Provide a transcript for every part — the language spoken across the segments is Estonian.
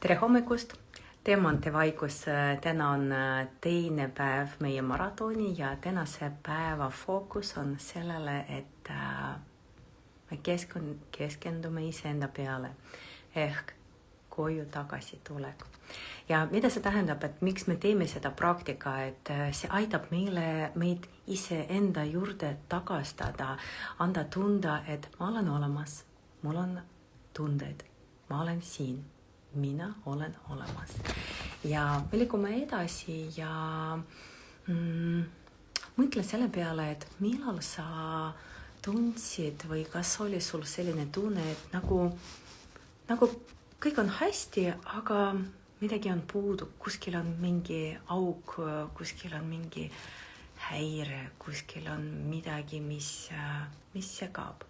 Tere hommikust! Teemante vaikus. Täna on teine päev meie maratoni ja tänase päeva fookus on sellele, et me keskendume iseenda peale ehk koju tagasi tulek. Ja mida see tähendab, et miks me teeme seda praktika, et see aitab meid iseenda juurde tagastada, anda tunda, et ma olen olemas, mul on tunded, ma olen siin. Mina olen olemas. Ja me liigume edasi ja mõtle selle peale, et millal sa tundsid või kas oli sul selline tunne, et nagu kõik on hästi, aga midagi on puudu. Kuskil on mingi auk, kuskil on mingi häire, kuskil on midagi, mis segab.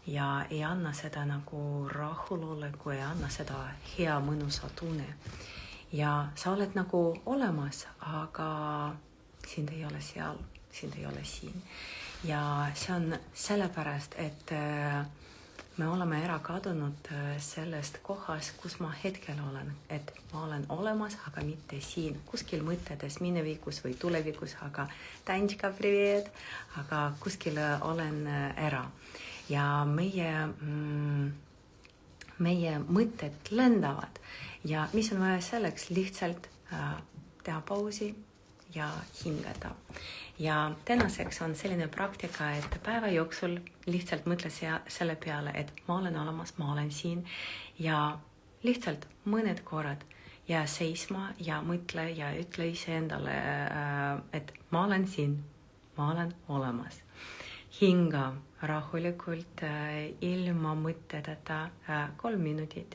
Ja ei anna seda nagu rahuloleku, ei anna seda hea mõnusa tunne. Ja sa oled nagu olemas, aga sind ei ole seal, sind ei ole siin. Ja see on sellepärast, et me oleme ära kadunud sellest kohas, kus ma hetkel olen. Et ma olen olemas, aga mitte siin. Kuskil mõtetes minevikus või tulevikus, aga Tančka, privet, aga kuskil olen ära. Ja meie mõtted lendavad ja mis on vaja selleks lihtsalt teha pausi ja hingata. Ja tänaseks on selline praktika, et päeva jooksul lihtsalt mõtle selle peale, et ma olen olemas, ma olen siin ja lihtsalt mõned korrad ja seisma ja mõtle ja ütle iseendale, et ma olen siin, ma olen olemas. Hinga rahulikult ilma mõttedeta 3 minutit.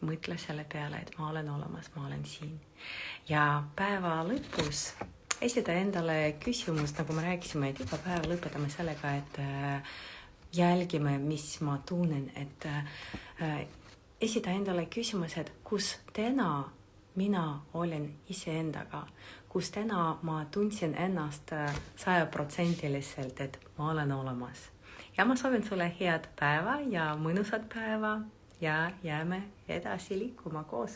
Mõtle selle peale, et ma olen olemas, ma olen siin. Ja päeva lõpus esita endale küsimus, nagu me rääkisime, et iga päev lõpetame sellega, et jälgime, mis ma tunnen. Et esita endale küsimus, et kus täna mina olen iseendaga, kus täna ma tundsin ennast 100%, et ma olen olemas. Ja ma soovin sulle head päeva ja mõnusat päeva ja jääme edasi liikuma koos.